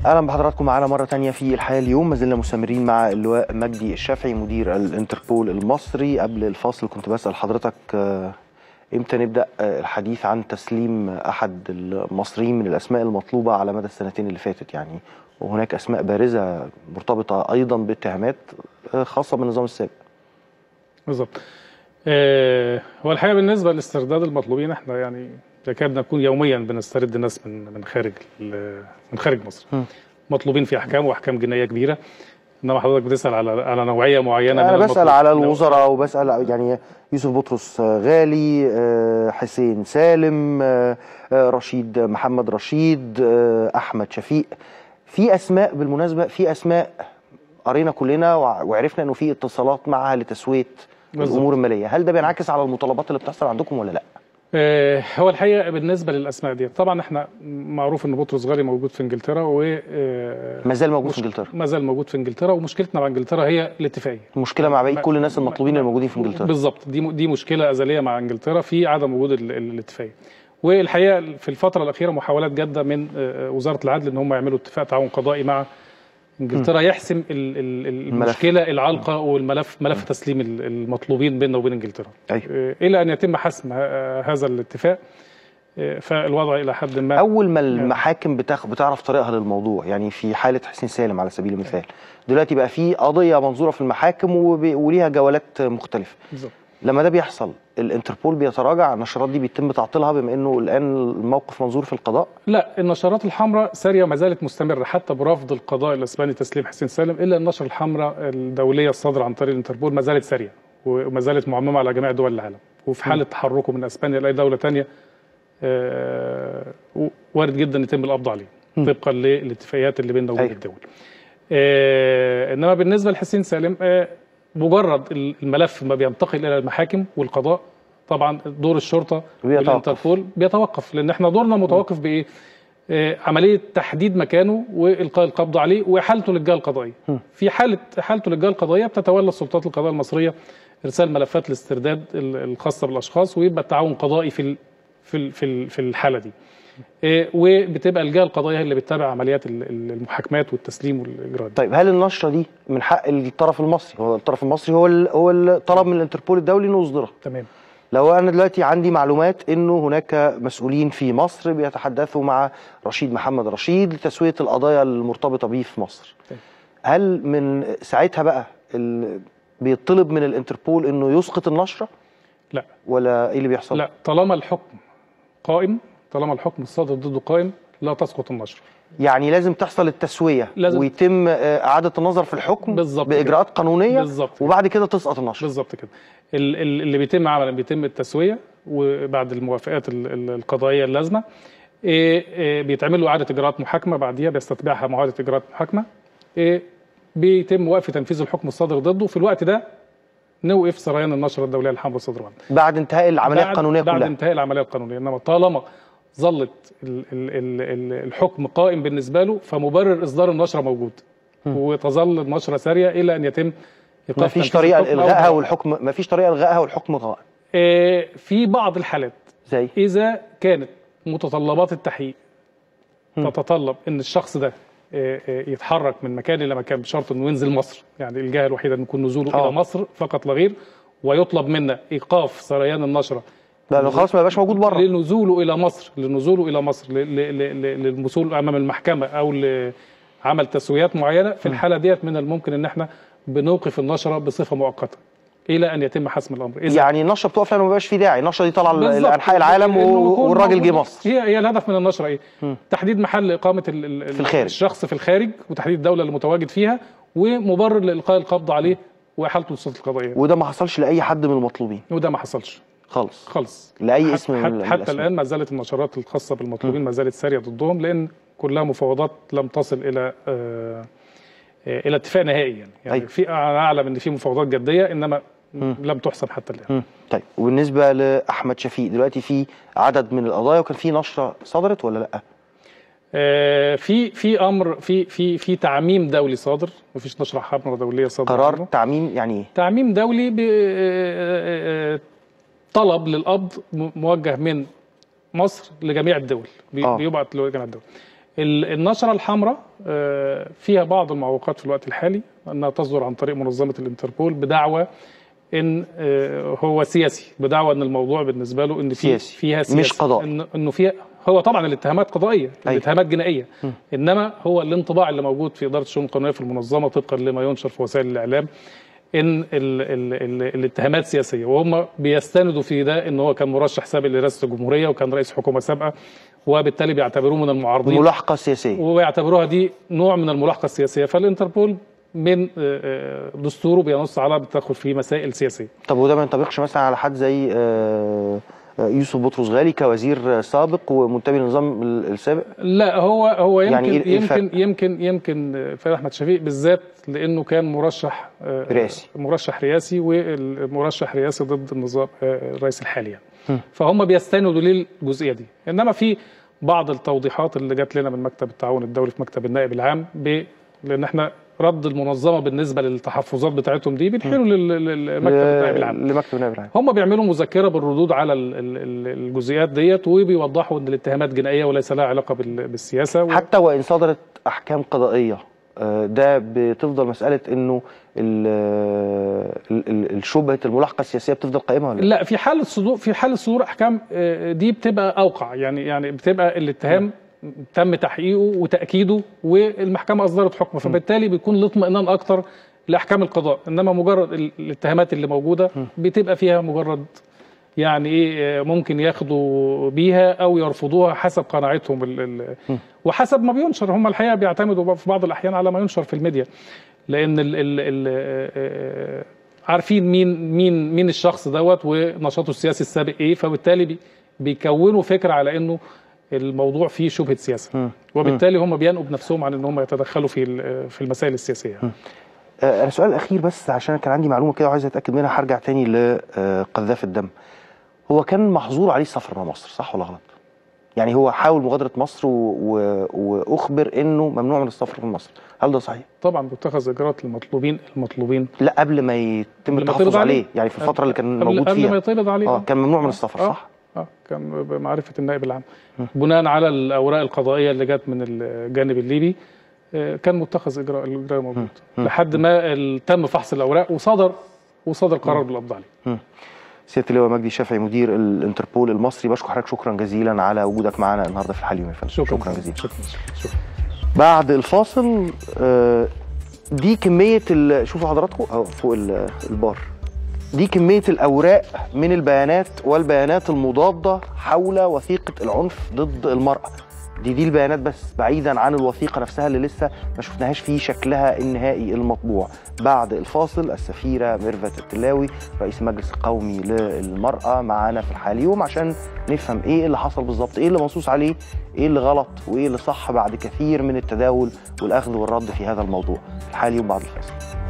اهلا بحضراتكم معانا مره ثانيه في الحياه اليوم. ما زلنا مستمرين مع اللواء مجدي الشافعي مدير الانتربول المصري. قبل الفاصل كنت بسال حضرتك امتى نبدا الحديث عن تسليم احد المصريين من الاسماء المطلوبه على مدى السنتين اللي فاتت يعني، وهناك اسماء بارزه مرتبطه ايضا باتهامات خاصه بالنظام السابق. بالظبط. هو الحقيقه بالنسبه لاسترداد المطلوبين احنا يعني يكاد نكون يوميا بنسترد ناس من خارج مصر. مطلوبين في احكام واحكام جنائيه كبيره. انما حضرتك بتسال على نوعيه معينه. انا بسال على الوزراء وبسال يعني يوسف بطرس غالي، حسين سالم، محمد رشيد، احمد شفيق. في اسماء بالمناسبه، في اسماء قرينا كلنا وعرفنا انه في اتصالات معها لتسويه الامور الماليه. هل ده بينعكس على المطالبات اللي بتحصل عندكم ولا لا؟ هو الحقيقه بالنسبه للاسماء دي طبعا احنا معروف ان بطرس غالي موجود في انجلترا ما زال موجود في انجلترا. ما زال موجود في انجلترا، ومشكلتنا مع انجلترا هي الاتفاقيه. المشكله مع بقيه كل الناس المطلوبين اللي موجودين في انجلترا. بالظبط، دي مشكله ازليه مع انجلترا في عدم وجود الاتفاقيه. والحقيقه في الفتره الاخيره محاولات جاده من وزاره العدل ان هم يعملوا اتفاق تعاون قضائي مع انجلترا يحسم المشكله العالقه ملف تسليم المطلوبين بيننا وبين انجلترا. أيوة. الى ان يتم حسم هذا الاتفاق. فالوضع الى حد ما اول ما المحاكم بتعرف طريقها للموضوع، يعني في حاله حسين سالم على سبيل المثال دلوقتي بقى في قضيه منظوره في المحاكم وليها جولات مختلفه. بالظبط. لما ده بيحصل الانتربول بيتراجع، النشرات دي بيتم تعطيلها بما انه الان الموقف منظور في القضاء؟ لا، النشرات الحمراء ساريه ما زالت مستمره حتى برفض القضاء الاسباني تسليم حسين سالم، الا النشره الحمراء الدوليه الصادره عن طريق الانتربول ما زالت ساريه وما زالت معممه على جميع دول العالم، وفي حاله تحركه من اسبانيا لاي دوله ثانيه وارد جدا يتم القبض عليه طبقا للاتفاقيات اللي بيننا وبين الدول. انما بالنسبه لحسين سالم مجرد الملف ما بينتقل الى المحاكم والقضاء طبعا دور الشرطه والانتربول بيتوقف، لان احنا دورنا متوقف بايه؟ عمليه تحديد مكانه والقاء القبض عليه وحالته للجهه القضائيه. في حالته للجهه القضائيه بتتولى السلطات القضائيه المصريه ارسال ملفات الاسترداد الخاصه بالاشخاص، ويبقى التعاون قضائي في الحاله دي. وبتبقى الجهه القضائيه اللي بتتابع عمليات المحاكمات والتسليم والاجراءات. طيب هل النشره دي من حق الطرف المصري؟ هو الطرف المصري هو اللي طلب من الانتربول الدولي انه يصدرها. تمام. لو انا دلوقتي عندي معلومات انه هناك مسؤولين في مصر بيتحدثوا مع محمد رشيد لتسويه القضايا المرتبطه به في مصر، هل من ساعتها بقى بيطلب من الانتربول انه يسقط النشره؟ لا. ولا ايه اللي بيحصل؟ لا، طالما الحكم قائم، طالما الحكم الصادر ضده قائم لا تسقط النشره. يعني لازم تحصل التسويه ويتم اعاده النظر في الحكم باجراءات قانونيه بالظبط، وبعد كده تسقط النشره. بالظبط كده. اللي بيتم عملا بيتم التسويه، وبعد الموافقات القضائيه اللازمه بيتعمل له اعاده اجراءات محاكمه، بعديها بيستتبعها معاده اجراءات محاكمه، بيتم وقف تنفيذ الحكم الصادر ضده. في الوقت ده نوقف سريان النشره الدوليه الحمراء صادره بعد انتهاء العمليه القانونيه كلها. بعد انتهاء العمليه القانونيه. انما طالما ظلت الحكم قائم بالنسبه له فمبرر اصدار النشره موجود، وتظل النشره ساريه الى ان يتم ايقاف. ما فيش طريقه الغائها والحكم، ما فيش طريقه الغائها والحكم قائم. في بعض الحالات زي اذا كانت متطلبات التحقيق تتطلب ان الشخص ده يتحرك من مكان الى مكان بشرط انه ينزل مصر، يعني الجهه الوحيده ان يكون نزوله الى مصر فقط لا غير، ويطلب منا ايقاف سريان النشره لا خلاص ما يبقاش موجود بره، لنزوله الى مصر للوصول امام المحكمه او لعمل تسويات معينه. في الحاله ديت من الممكن ان احنا بنوقف النشره بصفه مؤقته الى ان يتم حسم الامر. يعني النشره بتقف لانه ما بيبقاش في داعي، النشره دي طالعه لانحاء العالم والراجل جه مصر. هي الهدف من النشره ايه؟ تحديد محل اقامه الشخص في الخارج، وتحديد الدوله اللي متواجد فيها، ومبرر لالقاء القبض عليه واحالته للسلطات القضائيه. وده ما حصلش لاي حد من المطلوبين. وده ما حصلش خالص لاي اسم حتى الان ما زالت النشرات الخاصه بالمطلوبين ما زالت ساريه ضدهم، لان كلها مفاوضات لم تصل الى اتفاق نهائي. يعني في اعلم ان في مفاوضات جديه انما لم تحسم حتى الان. طيب وبالنسبه لاحمد شفيق دلوقتي في عدد من القضايا وكان في نشره صدرت ولا لا؟ في امر في تعميم دولي صادر، مفيش نشره حمراء دوليه صادره. قرار تعميم يعني ايه؟ تعميم دولي طلب للقبض موجه من مصر لجميع الدول، بيبعت لجميع الدول. النشرة الحمراء فيها بعض المعوقات في الوقت الحالي، انها تصدر عن طريق منظمة الانتربول بدعوى ان هو سياسي، بدعوى ان الموضوع بالنسبه له ان فيها سياسي مش قضائي، انه فيها، هو طبعا الاتهامات قضائيه، الاتهامات جنائيه، انما هو الانطباع اللي موجود في اداره الشؤون القانونيه في المنظمه طبقا لما ينشر في وسائل الاعلام ان الاتهامات سياسيه، وهم بيستندوا في ده ان هو كان مرشح سابق لرئاسه الجمهوريه وكان رئيس حكومه سابقه، وبالتالي بيعتبروه من المعارضين، ملاحقه سياسيه، ويعتبروها دي نوع من الملاحقه السياسيه. فالانتربول من دستوره بينص على التدخل في مسائل سياسيه. طب وده ما ينطبقش مثلا على حد زي يوسف بطرس غالي كوزير سابق ومنتمي للنظام السابق؟ لا، هو يمكن يعني يمكن فؤاد احمد شفيق بالذات لانه كان مرشح رئاسي والمرشح رئاسي ضد النظام الرئيس الحالي يعني. فهم بيستندوا للجزئيه دي، انما في بعض التوضيحات اللي جات لنا من مكتب التعاون الدولي في مكتب النائب العام لان احنا رد المنظمه بالنسبه للتحفظات بتاعتهم دي بنحيله لمكتب النائب العام. لمكتب النائب العام هم بيعملوا مذكره بالردود على الجزئيات ديت، وبيوضحوا ان الاتهامات جنائيه وليس لها علاقه بالسياسه. حتى وان صدرت احكام قضائيه ده بتفضل مساله انه الشبهه الملاحقه السياسيه بتفضل قائمه ولا لا؟ في حاله صدور احكام دي بتبقى اوقع، يعني بتبقى الاتهام تم تحقيقه وتاكيده والمحكمه اصدرت حكم، فبالتالي بيكون الاطمئنان اكتر لاحكام القضاء. انما مجرد الاتهامات اللي موجوده بتبقى فيها مجرد يعني ايه، ممكن ياخدوا بيها او يرفضوها حسب قناعتهم وحسب ما بينشر. هم الحقيقه بيعتمدوا في بعض الاحيان على ما ينشر في الميديا، لان عارفين مين الشخص دوت ونشاطه السياسي السابق ايه، فبالتالي بيكونوا فكره على انه الموضوع فيه شبهه سياسه، وبالتالي هم بينقوا بنفسهم عن ان هم يتدخلوا في المسائل السياسيه. انا سؤال اخير بس عشان كان عندي معلومه كده وعايز اتاكد منها، هرجع تاني لقذاف الدم. هو كان محظور عليه السفر من مصر صح ولا غلط؟ يعني هو حاول مغادره مصر واخبر انه ممنوع من السفر من مصر، هل ده صحيح؟ طبعا بيتخذ اجراءات المطلوبين لا قبل ما يتم التحفظ عليه، يعني في الفتره اللي كان موجود فيها قبل ما يتقبض عليه كان ممنوع من السفر صح؟ كان بمعرفه النائب العام بناء على الاوراق القضائيه اللي جت من الجانب الليبي، كان متخذ الاجراء موجود لحد ما تم فحص الاوراق وصدر قرار بالقبض عليه. سياده اللواء مجدي الشافعي مدير الانتربول المصري، بشكر حضرتك شكرا جزيلا على وجودك معنا النهارده في الحال اليومي. شكرا جزيلا. شكرا. بعد الفاصل دي كميه شوفوا حضراتكم فوق البار، دي كمية الأوراق من البيانات والبيانات المضادة حول وثيقة العنف ضد المرأة. دي البيانات بس، بعيدا عن الوثيقة نفسها اللي لسه ما شفناهاش في شكلها النهائي المطبوع. بعد الفاصل السفيرة ميرفت التلاوي رئيس المجلس القومي للمرأة معانا في الحال اليوم عشان نفهم ايه اللي حصل بالظبط، ايه اللي منصوص عليه، ايه اللي غلط وايه اللي صح بعد كثير من التداول والأخذ والرد في هذا الموضوع. الحال اليوم بعد الفاصل.